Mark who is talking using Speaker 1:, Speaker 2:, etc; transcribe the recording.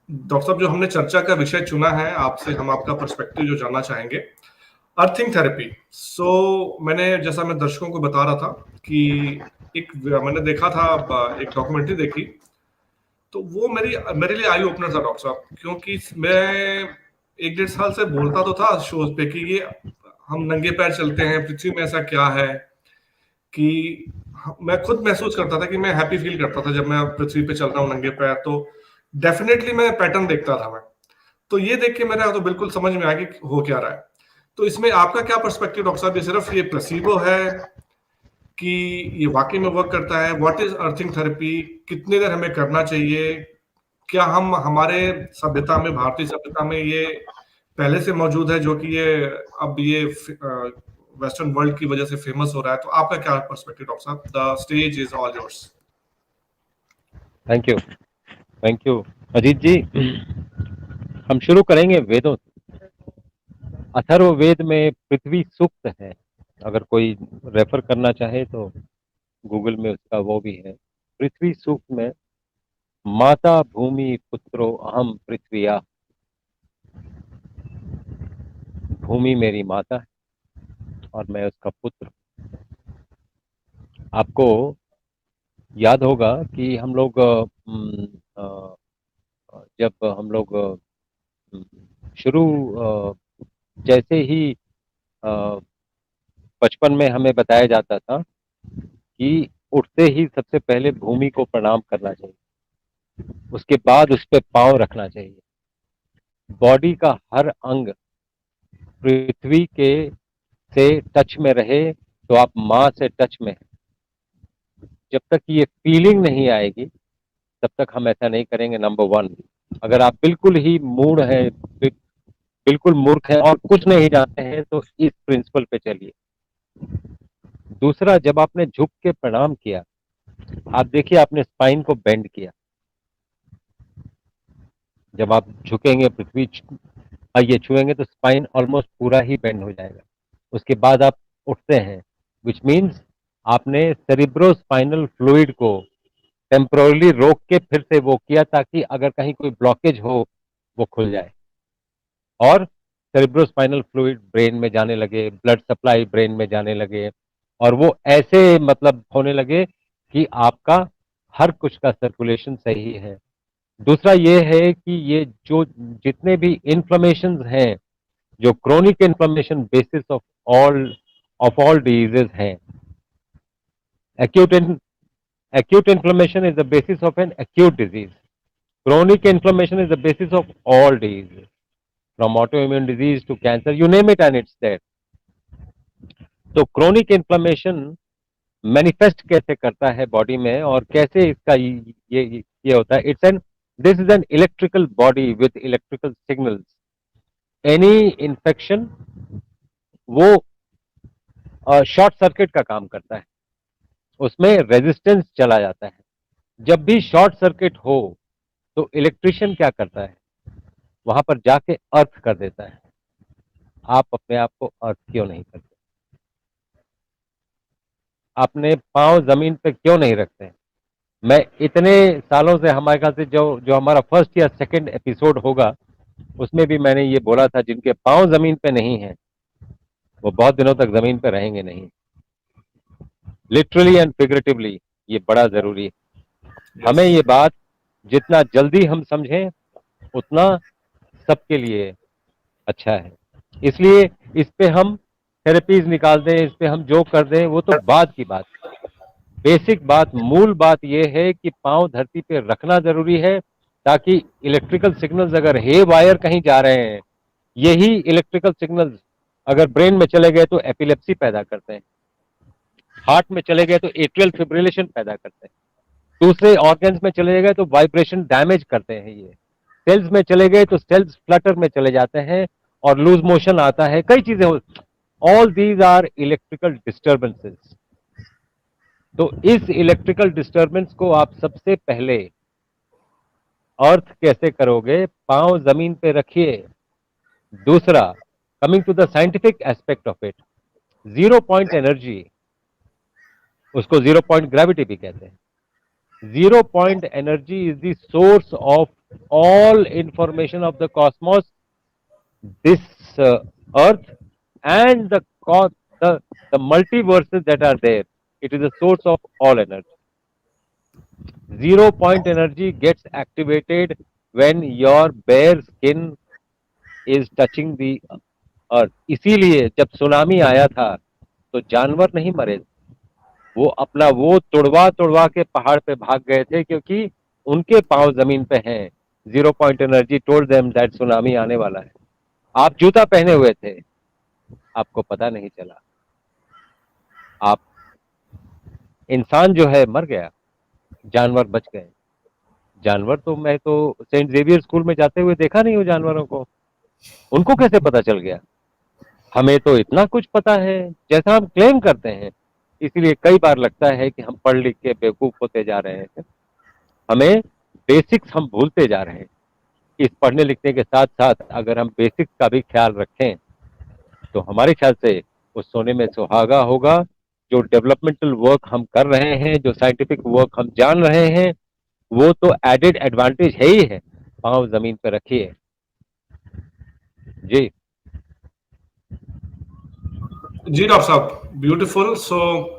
Speaker 1: Doctor साहब, जो हमने चर्चा का विषय चुना है, आपसे हम आपका पर्सपेक्टिव जो जानना चाहेंगे, अर्थिंग थेरेपी। मैंने, जैसा मैं दर्शकों को बता रहा था कि मैंने देखा था, एक डॉक्यूमेंट्री देखी, तो वो मेरे लिए आई ओपनर था डॉक्टर साहब, क्योंकि मैं 1 डेढ़ साल से बोलता तो था शोज पे कि ये हम नंगे पैर चलते हैं पृथ्वी में, ऐसा क्या है कि मैं खुद महसूस करता था कि मैं हैप्पी फील करता था जब मैं पृथ्वी पे चल रहा हूँ नंगे पैर। तो डेफिनेटली मैं पैटर्न देखता था मैं। तो ये देख के मेरा तो बिल्कुल समझ में आ गया कि हो क्या रहा है। तो इसमें आपका क्या पर्सपेक्टिव डॉक्टर साहब? ये सिर्फ ये प्लेसिबो है कि ये वाकई में वर्क करता है? What is earthing therapy? कितनी देर हमें करना चाहिए? क्या हम हमारे सभ्यता में, भारतीय सभ्यता में ये पहले से मौजूद है, जो कि ये अब ये वेस्टर्न वर्ल्ड की वजह से फेमस हो रहा है? तो आपका क्या पर्सपेक्टिव डॉक्टर साहब? The stage is all yours.
Speaker 2: Thank you Ajit ji. हम शुरू करेंगे वेदों से। अथर्ववेद में पृथ्वी सूक्त है, अगर कोई रेफर करना चाहे तो गूगल में उसका वो भी है। पृथ्वी सूक्त में माता भूमि पुत्रो अहम पृथ्विया, भूमि मेरी माता है और मैं उसका पुत्र। आपको याद होगा कि हम लोग जब हम लोग शुरू जैसे ही बचपन में हमें बताया जाता था कि उठते ही सबसे पहले भूमि को प्रणाम करना चाहिए, उसके बाद उस पर पांव रखना चाहिए। बॉडी का हर अंग पृथ्वी के से टच में रहे तो आप माँ से टच में हैं। जब तक ये फीलिंग नहीं आएगी तब तक हम ऐसा नहीं करेंगे। नंबर वन, अगर आप बिल्कुल ही मूड है, बिल्कुल मूर्ख है और कुछ नहीं जानते हैं तो इस प्रिंसिपल पे चलिए। दूसरा, जब आपने झुक के प्रणाम किया, आप देखिए आपने स्पाइन को बेंड किया। जब आप झुकेंगे, पृथ्वी ये छुएंगे तो स्पाइन ऑलमोस्ट पूरा ही बेंड हो जाएगा। उसके बाद आप उठते हैं, विच मीन्स आपने सेरिब्रोस्पाइनल फ्लूइड को टेम्पोरली रोक के फिर से वो किया ताकि अगर कहीं कोई ब्लॉकेज हो वो खुल जाए और सेरिब्रोस्पाइनल फ्लूइड ब्रेन में जाने लगे, ब्लड सप्लाई ब्रेन में जाने लगे और वो ऐसे मतलब होने लगे कि आपका हर कुछ का सर्कुलेशन सही है। दूसरा ये है कि ये जो जितने भी इन्फ्लेमेशन हैं, जो chronic inflammation basis of all diseases हैं, acute acute inflammation is the basis of an acute disease. Chronic inflammation is the basis of all diseases, from autoimmune disease to cancer, you name it and it's there. तो chronic inflammation manifest कैसे करता है body में और कैसे इसका ये होता है? This is an electrical body with electrical signals. Any infection वो शॉर्ट सर्किट का काम करता है, उसमें रेजिस्टेंस चला जाता है। जब भी शॉर्ट सर्किट हो तो इलेक्ट्रिशियन क्या करता है? वहां पर जाके अर्थ कर देता है। आप अपने आप को अर्थ क्यों नहीं करते? अपने पांव जमीन पे क्यों नहीं रखते? मैं इतने सालों से, हमारे ख्याल से जो जो हमारा फर्स्ट या सेकंड एपिसोड होगा उसमें भी मैंने ये बोला था, जिनके पांव जमीन पे नहीं है वो बहुत दिनों तक जमीन पे रहेंगे नहीं। लिटरली एंड फिगरेटिवली ये बड़ा जरूरी है। हमें ये बात जितना जल्दी हम समझें उतना सबके लिए अच्छा है। इसलिए इस पे हम थेरेपीज निकाल दें, इस पे हम जो कर दें वो तो बाद की बात। बेसिक बात, मूल बात यह है कि पांव धरती पे रखना जरूरी है ताकि इलेक्ट्रिकल सिग्नल्स अगर हे वायर कहीं जा रहे हैं, यही इलेक्ट्रिकल सिग्नल्स अगर ब्रेन में चले गए तो एपिलेप्सी पैदा करते हैं, हार्ट में चले गए तो एट्रियल फिब्रिलेशन पैदा करते हैं, दूसरे ऑर्गन्स में चले गए तो वाइब्रेशन डैमेज करते हैं, ये सेल्स में चले गए तो सेल्स फ्लटर में चले जाते हैं और लूज मोशन आता है, कई चीजें। All these are electrical disturbances. तो इस इलेक्ट्रिकल डिस्टर्बेंस को आप सबसे पहले अर्थ कैसे करोगे? पांव जमीन पे रखिए। दूसरा, coming to the scientific aspect of it, zero point energy, उसको जीरो पॉइंट ग्रेविटी भी कहते हैं। Zero point energy is the source of all information of the cosmos, this earth, and the multiverses that are there. It is the source of all energy. 0 point energy gets activated when your bare skin is touching the earth. इसीलिए जब tsunami आया था तो जानवर नहीं मरे, वो अपना वो तोड़वा तोड़वा के पहाड़ पे भाग गए थे क्योंकि उनके पांव जमीन पे हैं. 0 point energy told them that tsunami आने वाला है. आप जूता पहने हुए थे, आपको पता नहीं चला. आप इंसान जो है मर गया, जानवर बच गए. जानवर तो मैं तो सेंट जेवियर स्कूल में जाते हुए देखा नहीं हूं जानवरों को, उनको कैसे पता चल गया? हमें तो इतना कुछ पता है जैसा हम क्लेम करते हैं. इसीलिए कई बार लगता है कि हम पढ़ लिख के बेवकूफ होते जा रहे हैं. हमें बेसिक्स हम भूलते जा रहे हैं. इस पढ़ने लिखने के साथ साथ अगर हम बेसिक्स का भी ख्याल रखें तो हमारे ख्याल से उस सोने में सुहागा होगा. जो डेवलपमेंटल वर्क हम कर रहे हैं, जो साइंटिफिक वर्क हम जान रहे हैं, वो तो एडेड एडवांटेज है ही है. पांव जमीन पे रखिए जी.
Speaker 1: जी डॉक्टर साहब, ब्यूटीफुल. सो